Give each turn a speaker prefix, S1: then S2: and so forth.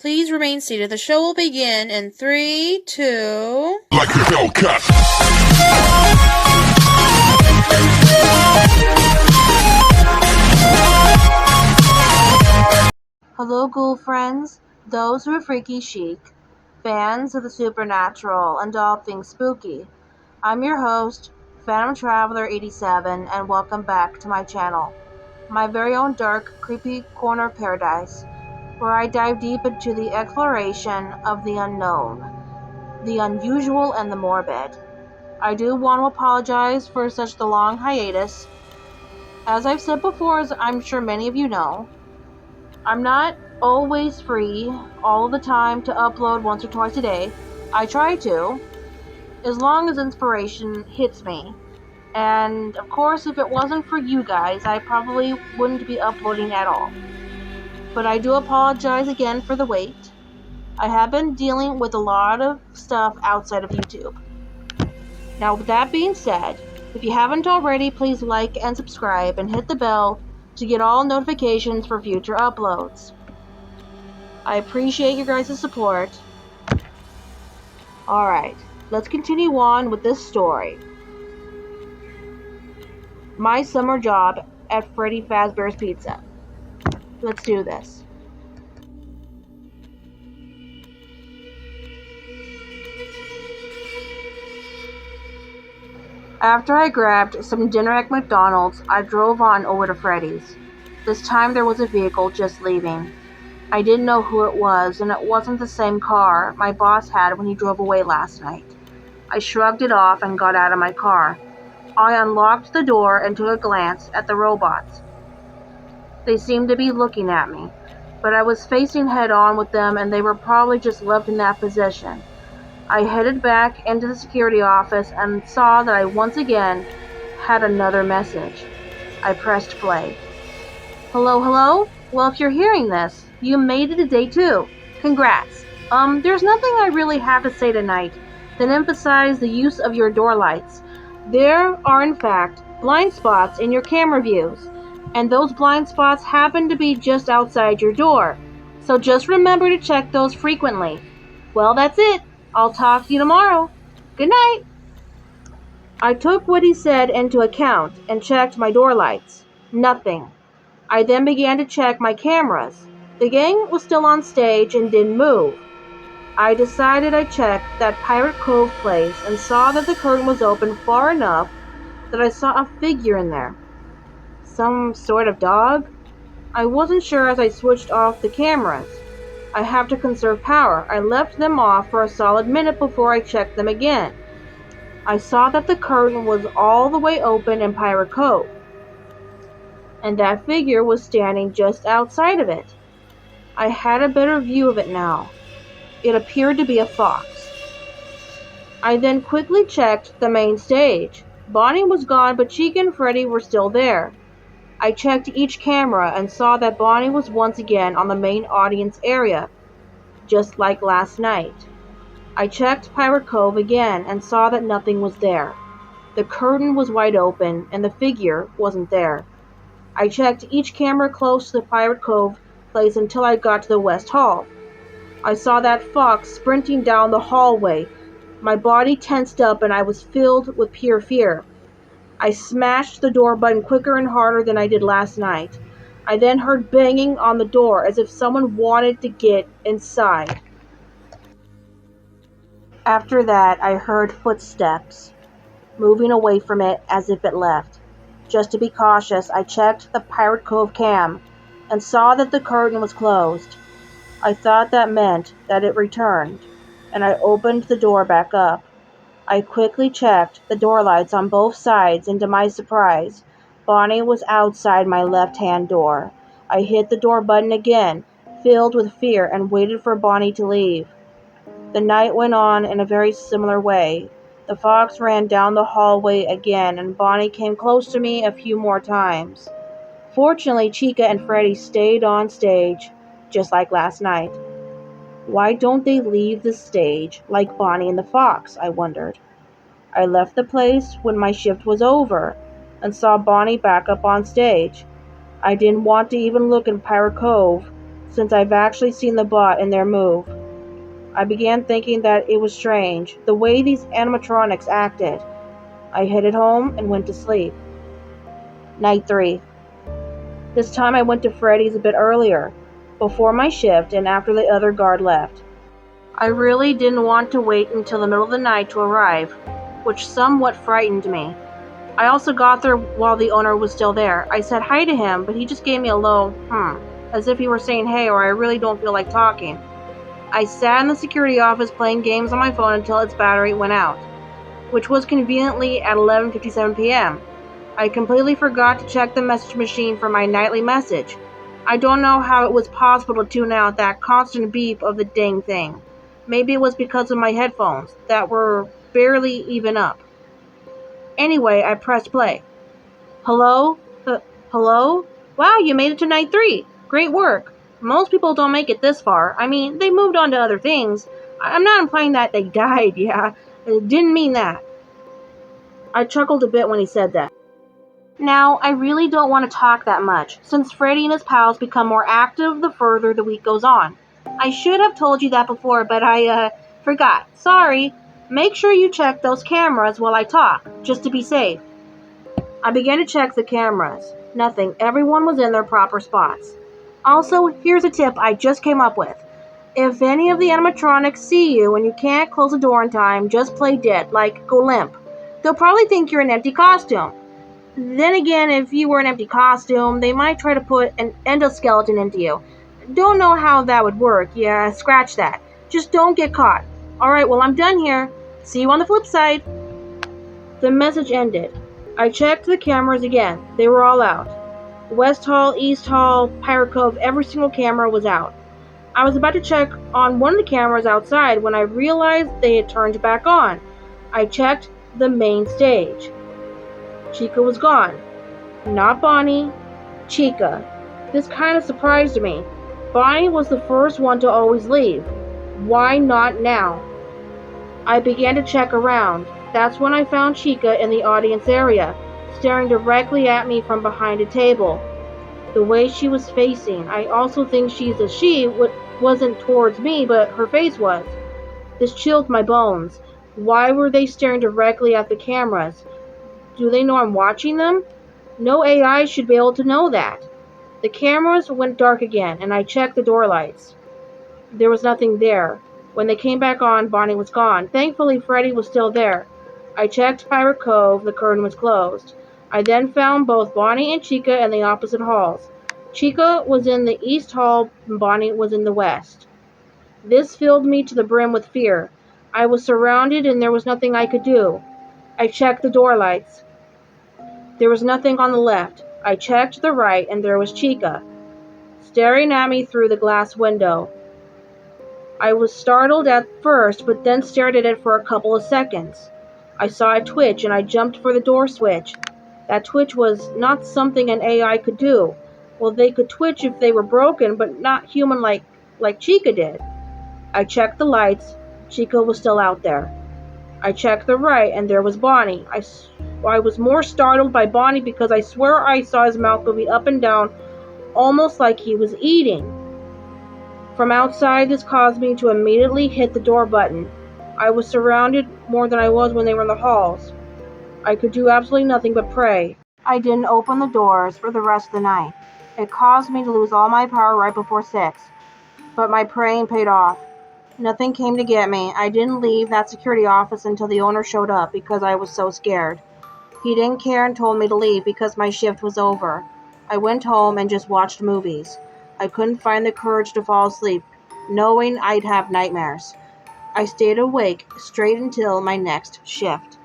S1: Please remain seated. The show will begin in 3, 2...
S2: Like a Hellcat.
S1: Hello, ghoul friends, those who are freaky chic, fans of the supernatural and all things spooky. I'm your host, FandomTraveller87, and welcome back to my channel, my very own dark, creepy corner of paradise, where I dive deep into the exploration of the unknown, the unusual, and the morbid. I do want to apologize for such the long hiatus. As I've said before, as I'm sure many of you know, I'm not always free all the time to upload once or twice a day. I try to, as long as inspiration hits me. And of course, if it wasn't for you guys, I probably wouldn't be uploading at all. But I do apologize again for the wait. I have been dealing with a lot of stuff outside of YouTube. Now, with that being said, if you haven't already, please like and subscribe and hit the bell to get all notifications for future uploads. I appreciate your guys' support. Alright, let's continue on with this story. My summer job at Freddy Fazbear's Pizza. Let's do this. After I grabbed some dinner at McDonald's, I drove on over to Freddy's. This time there was a vehicle just leaving. I didn't know who it was, and it wasn't the same car my boss had when he drove away last night. I shrugged it off and got out of my car. I unlocked the door and took a glance at the robots. They seemed to be looking at me, but I was facing head-on with them and they were probably just left in that position. I headed back into the security office and saw that I once again had another message. I pressed play. Hello? Well, if you're hearing this, you made it to day 2. Congrats. There's nothing I really have to say tonight than emphasize the use of your door lights. There are, in fact, blind spots in your camera views, and those blind spots happen to be just outside your door. So just remember to check those frequently. Well, that's it. I'll talk to you tomorrow. Good night. I took what he said into account and checked my door lights. Nothing. I then began to check my cameras. The gang was still on stage and didn't move. I decided I'd check that Pirate Cove place and saw that the curtain was open far enough that I saw a figure in there. Some sort of dog? I wasn't sure as I switched off the cameras. I have to conserve power. I left them off for a solid minute before I checked them again. I saw that the curtain was all the way open in Pirate Cove, and that figure was standing just outside of it. I had a better view of it now. It appeared to be a fox. I then quickly checked the main stage. Bonnie was gone, but Chica and Freddy were still there. I checked each camera and saw that Bonnie was once again on the main audience area, just like last night. I checked Pirate Cove again and saw that nothing was there. The curtain was wide open and the figure wasn't there. I checked each camera close to the Pirate Cove place until I got to the West Hall. I saw that fox sprinting down the hallway. My body tensed up and I was filled with pure fear. I smashed the door button quicker and harder than I did last night. I then heard banging on the door as if someone wanted to get inside. After that, I heard footsteps moving away from it as if it left. Just to be cautious, I checked the Pirate Cove cam and saw that the curtain was closed. I thought that meant that it returned, and I opened the door back up. I quickly checked the door lights on both sides, and to my surprise, Bonnie was outside my left-hand door. I hit the door button again, filled with fear, and waited for Bonnie to leave. The night went on in a very similar way. The fox ran down the hallway again, and Bonnie came close to me a few more times. Fortunately, Chica and Freddy stayed on stage, just like last night. Why don't they leave the stage like Bonnie and the fox, I wondered. I left the place when my shift was over and saw Bonnie back up on stage. I didn't want to even look in Pirate Cove since I've actually seen the bot in their move. I began thinking that it was strange, the way these animatronics acted. I headed home and went to sleep. Night 3. This time I went to Freddy's a bit earlier, before my shift and after the other guard left. I really didn't want to wait until the middle of the night to arrive, which somewhat frightened me. I also got there while the owner was still there. I said hi to him, but he just gave me a low, as if he were saying hey or I really don't feel like talking. I sat in the security office playing games on my phone until its battery went out, which was conveniently at 11:57 p.m. I completely forgot to check the message machine for my nightly message. I don't know how it was possible to tune out that constant beep of the dang thing. Maybe it was because of my headphones that were barely even up. Anyway, I pressed play. Hello? Hello? Wow, you made it to night 3. Great work. Most people don't make it this far. I mean, they moved on to other things. I'm not implying that they died, yeah. I didn't mean that. I chuckled a bit when he said that. Now, I really don't want to talk that much, since Freddy and his pals become more active the further the week goes on. I should have told you that before, but I forgot. Sorry. Make sure you check those cameras while I talk, just to be safe. I began to check the cameras. Nothing. Everyone was in their proper spots. Also, here's a tip I just came up with. If any of the animatronics see you and you can't close the door in time, just play dead, like go limp. They'll probably think you're an empty costume. Then again, if you were an empty costume, they might try to put an endoskeleton into you. Don't know how that would work. Yeah, scratch that. Just don't get caught. Alright, well, I'm done here. See you on the flip side. The message ended. I checked the cameras again. They were all out. West Hall, East Hall, Pirate Cove, every single camera was out. I was about to check on one of the cameras outside when I realized they had turned back on. I checked the main stage. Chica was gone. Not Bonnie, Chica. This kind of surprised me. Bonnie was the first one to always leave. Why not now? I began to check around. That's when I found Chica in the audience area, staring directly at me from behind a table. The way she was facing, I also think she's a she, wasn't towards me, but her face was. This chilled my bones. Why were they staring directly at the cameras? Do they know I'm watching them? No AI should be able to know that. The cameras went dark again, and I checked the door lights. There was nothing there. When they came back on, Bonnie was gone. Thankfully, Freddy was still there. I checked Pirate Cove. The curtain was closed. I then found both Bonnie and Chica in the opposite halls. Chica was in the east hall, and Bonnie was in the west. This filled me to the brim with fear. I was surrounded, and there was nothing I could do. I checked the door lights. There was nothing on the left. I checked the right, and there was Chica, staring at me through the glass window. I was startled at first, but then stared at it for a couple of seconds. I saw it twitch, and I jumped for the door switch. That twitch was not something an AI could do. Well, they could twitch if they were broken, but not human like Chica did. I checked the lights. Chica was still out there. I checked the right, and there was Bonnie. I was more startled by Bonnie because I swear I saw his mouth moving up and down, almost like he was eating. From outside, this caused me to immediately hit the door button. I was surrounded more than I was when they were in the halls. I could do absolutely nothing but pray. I didn't open the doors for the rest of the night. It caused me to lose all my power right before 6, but my praying paid off. Nothing came to get me. I didn't leave that security office until the owner showed up because I was so scared. He didn't care and told me to leave because my shift was over. I went home and just watched movies. I couldn't find the courage to fall asleep, knowing I'd have nightmares. I stayed awake straight until my next shift.